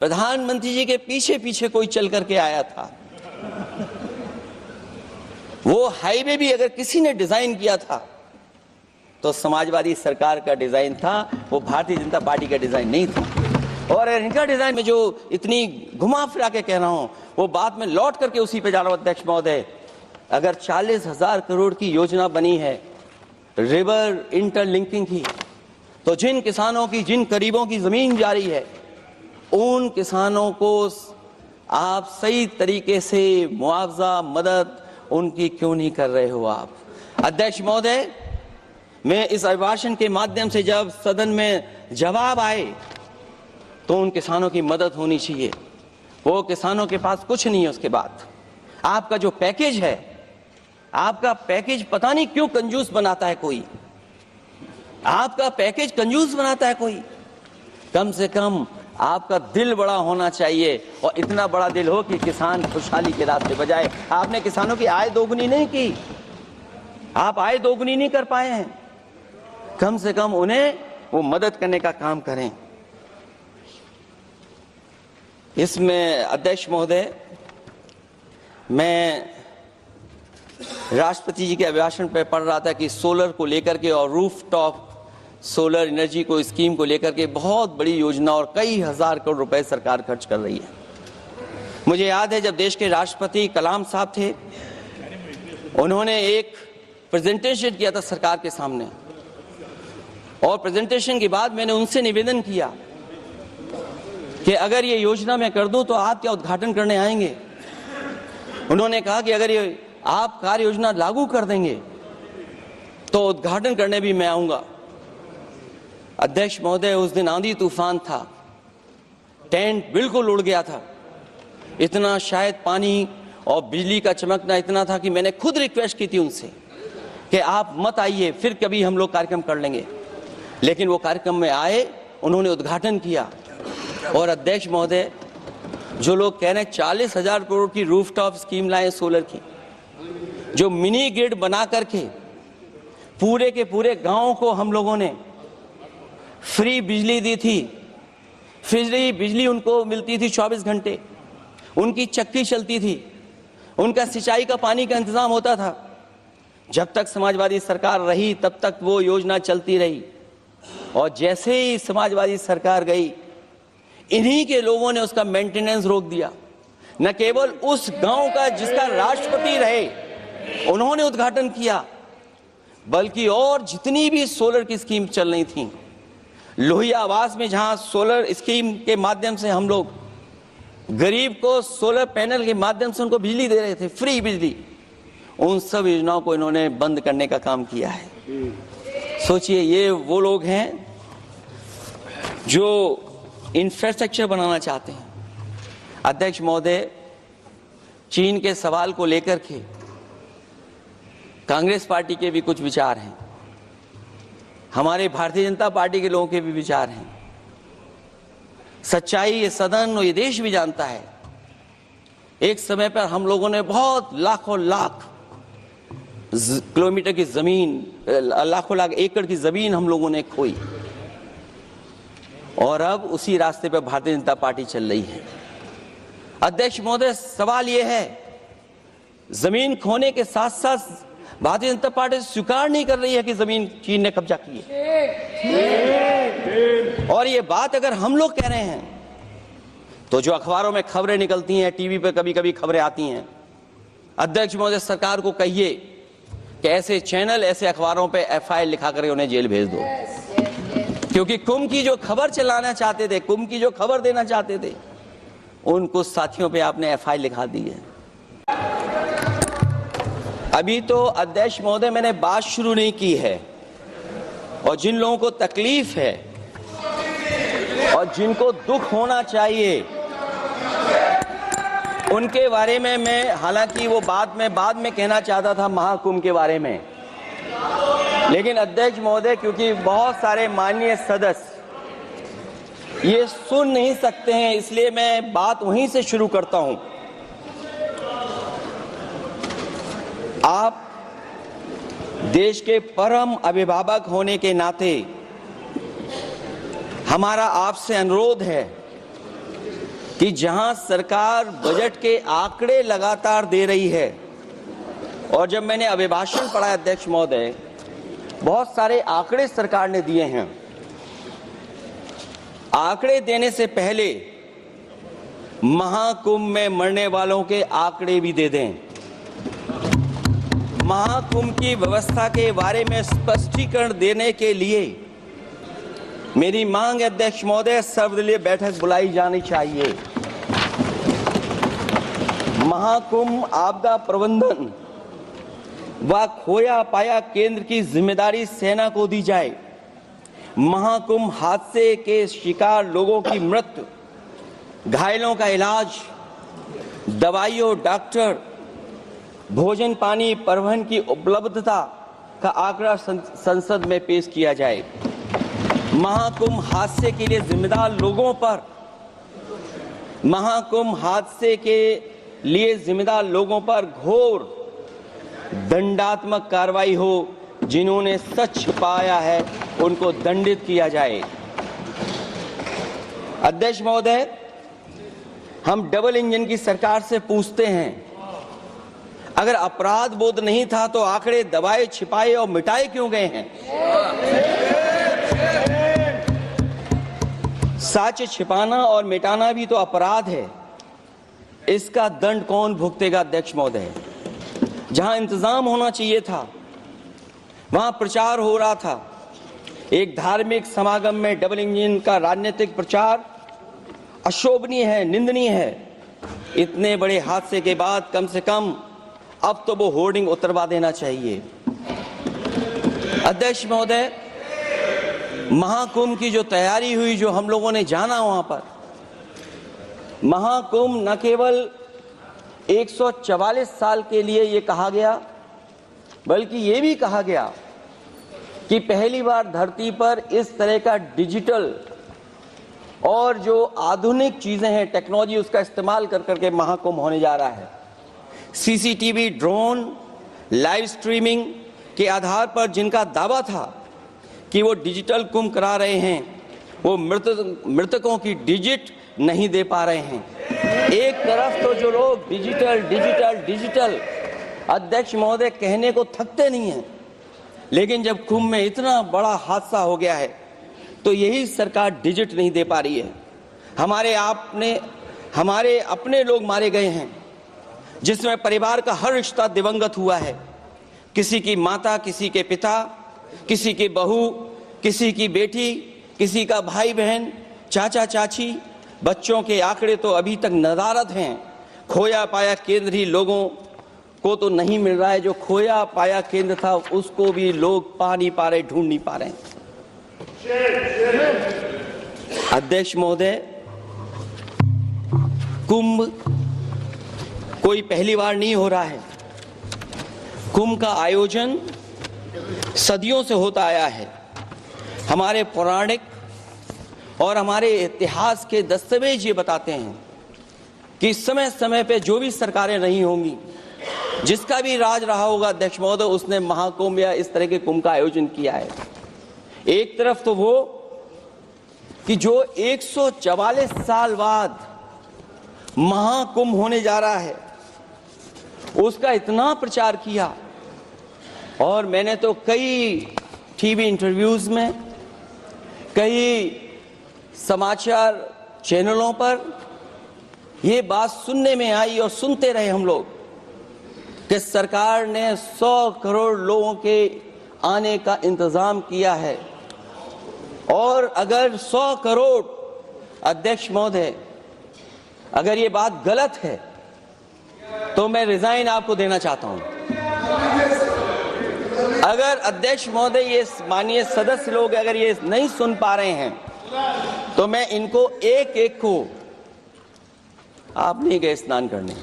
प्रधानमंत्री जी के पीछे पीछे कोई चल करके आया था। वो हाईवे भी अगर किसी ने डिजाइन किया था तो समाजवादी सरकार का डिजाइन था, वो भारतीय जनता पार्टी का डिजाइन नहीं था। और इनका डिजाइन में जो इतनी घुमा फिरा के कह रहा हूं, वो बात में लौट करके उसी पे जा रहा हूं। अध्यक्ष महोदय, अगर 40,000 करोड़ की योजना बनी है रिवर इंटरलिंकिंग की, तो जिन किसानों की, जिन गरीबों की जमीन जा रही है, उन किसानों को आप सही तरीके से मुआवजा, मदद उनकी क्यों नहीं कर रहे हो आप? अध्यक्ष महोदय, मैं इस अभिभाषण के माध्यम से जब सदन में जवाब आए तो उन किसानों की मदद होनी चाहिए। वो किसानों के पास कुछ नहीं है। उसके बाद आपका जो पैकेज है, आपका पैकेज पता नहीं क्यों कंजूस बनाता है कोई, आपका पैकेज कंजूस बनाता है कोई। कम से कम आपका दिल बड़ा होना चाहिए, और इतना बड़ा दिल हो कि किसान खुशहाली के रास्ते बजाए। आपने किसानों की आय दोगुनी नहीं की, आप आय दोगुनी नहीं कर पाए हैं। कम से कम उन्हें वो मदद करने का काम करें। इसमें अध्यक्ष महोदय, मैं राष्ट्रपति जी के अभिभाषण पर पढ़ रहा था कि सोलर को लेकर के और रूफटॉप सोलर एनर्जी को, स्कीम को लेकर के बहुत बड़ी योजना और कई हजार करोड़ रुपए सरकार खर्च कर रही है। मुझे याद है जब देश के राष्ट्रपति कलाम साहब थे, उन्होंने एक प्रेजेंटेशन किया था सरकार के सामने, और प्रेजेंटेशन के बाद मैंने उनसे निवेदन किया कि अगर ये योजना मैं कर दूं तो आप क्या उद्घाटन करने आएंगे? उन्होंने कहा कि अगर ये आप कार्य योजना लागू कर देंगे तो उद्घाटन करने भी मैं आऊंगा। अध्यक्ष महोदय, उस दिन आंधी तूफान था, टेंट बिल्कुल उड़ गया था। इतना शायद पानी और बिजली का चमकना इतना था कि मैंने खुद रिक्वेस्ट की थी उनसे कि आप मत आइए, फिर कभी हम लोग कार्यक्रम कर लेंगे। लेकिन वो कार्यक्रम में आए, उन्होंने उद्घाटन किया। और अध्यक्ष महोदय, जो लोग कह रहे हैं 40,000 करोड़ की रूफटॉप स्कीम लाए सोलर की, जो मिनी ग्रिड बना करके पूरे के पूरे गांव को हम लोगों ने फ्री बिजली दी थी। फ्री बिजली उनको मिलती थी 24 घंटे, उनकी चक्की चलती थी, उनका सिंचाई का पानी का इंतजाम होता था। जब तक समाजवादी सरकार रही तब तक वो योजना चलती रही, और जैसे ही समाजवादी सरकार गई, इन्हीं के लोगों ने उसका मेंटेनेंस रोक दिया। न केवल उस गांव का जिसका राष्ट्रपति रहे उन्होंने उद्घाटन किया, बल्कि और जितनी भी सोलर की स्कीम चल रही थी, लोहिया आवास में जहां सोलर स्कीम के माध्यम से हम लोग गरीब को सोलर पैनल के माध्यम से उनको बिजली दे रहे थे, फ्री बिजली, उन सब योजनाओं को इन्होंने बंद करने का काम किया है। सोचिए, ये वो लोग हैं जो इंफ्रास्ट्रक्चर बनाना चाहते हैं। अध्यक्ष महोदय, चीन के सवाल को लेकर के कांग्रेस पार्टी के भी कुछ विचार हैं, हमारे भारतीय जनता पार्टी के लोगों के भी विचार हैं। सच्चाई ये सदन और ये देश भी जानता है, एक समय पर हम लोगों ने बहुत लाखों लाख किलोमीटर की जमीन, लाखों लाख एकड़ की जमीन हम लोगों ने खोई, और अब उसी रास्ते पर भारतीय जनता पार्टी चल रही है। अध्यक्ष महोदय, सवाल यह है, जमीन खोने के साथ साथ भारतीय जनता पार्टी स्वीकार नहीं कर रही है कि जमीन चीन ने कब्जा की है। और ये बात अगर हम लोग कह रहे हैं तो जो अखबारों में खबरें निकलती हैं, टीवी पे कभी कभी खबरें आती हैं, अध्यक्ष महोदय सरकार को कहिए कि ऐसे चैनल, ऐसे अखबारों पे FIR लिखा कर उन्हें जेल भेज दो। क्योंकि कुंभ की जो खबर चलाना चाहते थे, कुंभ की जो खबर देना चाहते थे, उन कुछ साथियों पे आपने FIR लिखा दी है। अभी तो अध्यक्ष महोदय मैंने बात शुरू नहीं की है, और जिन लोगों को तकलीफ है और जिनको दुख होना चाहिए उनके बारे में मैं, हालांकि वो बाद में कहना चाहता था महाकुंभ के बारे में, लेकिन अध्यक्ष महोदय, क्योंकि बहुत सारे माननीय सदस्य ये सुन नहीं सकते हैं, इसलिए मैं बात वहीं से शुरू करता हूं। आप देश के परम अभिभावक होने के नाते हमारा आपसे अनुरोध है कि जहां सरकार बजट के आंकड़े लगातार दे रही है, और जब मैंने अभिभाषण पढ़ा अध्यक्ष महोदय, बहुत सारे आंकड़े सरकार ने दिए हैं। आंकड़े देने से पहले महाकुंभ में मरने वालों के आंकड़े भी दे दें। महाकुंभ की व्यवस्था के बारे में स्पष्टीकरण देने के लिए मेरी मांग अध्यक्ष महोदय, सर्वदलीय बैठक बुलाई जानी चाहिए। महाकुंभ आपदा प्रबंधन व खोया पाया केंद्र की जिम्मेदारी सेना को दी जाए। महाकुंभ हादसे के शिकार लोगों की मृत्यु, घायलों का इलाज, दवाइयों, डॉक्टर, भोजन पानी, परिवहन की उपलब्धता का आंकड़ा संसद में पेश किया जाए। महाकुंभ हादसे के लिए जिम्मेदार लोगों पर, महाकुंभ हादसे के लिए जिम्मेदार लोगों पर घोर दंडात्मक कार्रवाई हो। जिन्होंने सच छिपाया है उनको दंडित किया जाए। अध्यक्ष महोदय, हम डबल इंजन की सरकार से पूछते हैं, अगर अपराध बोध नहीं था तो आंकड़े दबाए, छिपाए और मिटाए क्यों गए हैं? सच छिपाना और मिटाना भी तो अपराध है। इसका दंड कौन भुगतेगा अध्यक्ष महोदय? जहां इंतजाम होना चाहिए था वहां प्रचार हो रहा था। एक धार्मिक समागम में डबल इंजन का राजनीतिक प्रचार अशोभनीय है, निंदनीय है। इतने बड़े हादसे के बाद कम से कम अब तो वो होर्डिंग उतरवा देना चाहिए। अध्यक्ष महोदय, महाकुंभ की जो तैयारी हुई, जो हम लोगों ने जाना वहां पर, महाकुंभ न केवल 144 साल के लिए ये कहा गया, बल्कि ये भी कहा गया कि पहली बार धरती पर इस तरह का डिजिटल और जो आधुनिक चीजें हैं, टेक्नोलॉजी, उसका इस्तेमाल कर करके महाकुंभ होने जा रहा है। सीसीटीवी, ड्रोन, लाइव स्ट्रीमिंग के आधार पर जिनका दावा था कि वो डिजिटल कुंभ करा रहे हैं, वो मृतकों की डिजिट नहीं दे पा रहे हैं। एक तरफ तो जो लोग डिजिटल डिजिटल डिजिटल अध्यक्ष महोदय कहने को थकते नहीं हैं, लेकिन जब कुंभ में इतना बड़ा हादसा हो गया है तो यही सरकार डिजिट नहीं दे पा रही है। हमारे अपने लोग मारे गए हैं, जिसमें परिवार का हर रिश्ता दिवंगत हुआ है। किसी की माता, किसी के पिता, किसी की बहू, किसी की बेटी, किसी का भाई बहन, चाचा चाची। बच्चों के आंकड़े तो अभी तक नदारद हैं। खोया पाया केंद्र ही लोगों को तो नहीं मिल रहा है। जो खोया पाया केंद्र था उसको भी लोग पा नहीं पा रहे, ढूंढ नहीं पा रहे। अध्यक्ष महोदय, कुंभ कोई पहली बार नहीं हो रहा है। कुंभ का आयोजन सदियों से होता आया है। हमारे पौराणिक और हमारे इतिहास के दस्तावेज ये बताते हैं कि समय समय पे जो भी सरकारें रही होंगी, जिसका भी राज रहा होगा अध्यक्ष महोदय, उसने महाकुंभ या इस तरह के कुंभ का आयोजन किया है। एक तरफ तो वो कि जो 144 साल बाद महाकुंभ होने जा रहा है, उसका इतना प्रचार किया, और मैंने तो कई टीवी इंटरव्यूज में, कई समाचार चैनलों पर ये बात सुनने में आई और सुनते रहे हम लोग कि सरकार ने 100 करोड़ लोगों के आने का इंतजाम किया है। और अगर 100 करोड़, अध्यक्ष महोदय, अगर ये बात गलत है तो मैं रिजाइन आपको देना चाहता हूं। अगर अध्यक्ष महोदय, ये माननीय सदस्य लोग अगर ये नहीं सुन पा रहे हैं तो मैं इनको एक एक को, आप नहीं गए स्नान करने,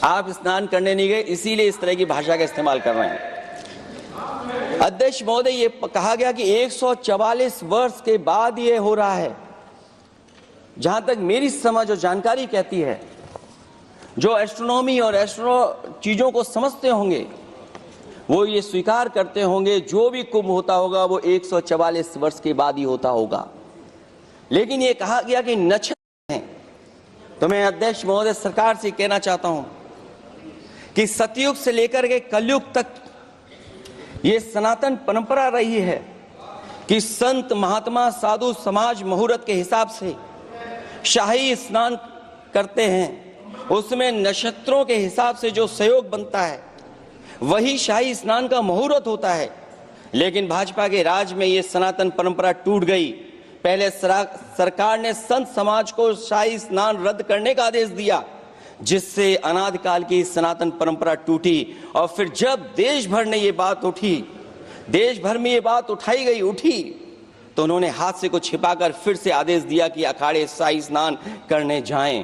आप स्नान करने नहीं गए, इसीलिए इस तरह की भाषा का इस्तेमाल कर रहे हैं। अध्यक्ष महोदय, ये कहा गया कि 144 वर्ष के बाद ये हो रहा है। जहां तक मेरी समझ और जानकारी कहती है, जो एस्ट्रोनॉमी और एस्ट्रो चीजों को समझते होंगे वो ये स्वीकार करते होंगे, जो भी कुंभ होता होगा वो 144 वर्ष के बाद ही होता होगा। लेकिन ये कहा गया कि नक्षत्र हैं, तो मैं अध्यक्ष महोदय सरकार से कहना चाहता हूं कि सतयुग से लेकर के कलयुग तक ये सनातन परंपरा रही है कि संत महात्मा साधु समाज मुहूर्त के हिसाब से शाही स्नान करते हैं। उसमें नक्षत्रों के हिसाब से जो सहयोग बनता है वही शाही स्नान का मुहूर्त होता है। लेकिन भाजपा के राज में ये सनातन परंपरा टूट गई। पहले सरकार ने संत समाज को शाही स्नान रद्द करने का आदेश दिया, जिससे अनादिकाल की सनातन परंपरा टूटी। और फिर जब देश भर ने ये बात उठी, देश भर में ये बात उठी, तो उन्होंने हादसे को छिपाकर फिर से आदेश दिया कि अखाड़े शाही स्नान करने जाएं।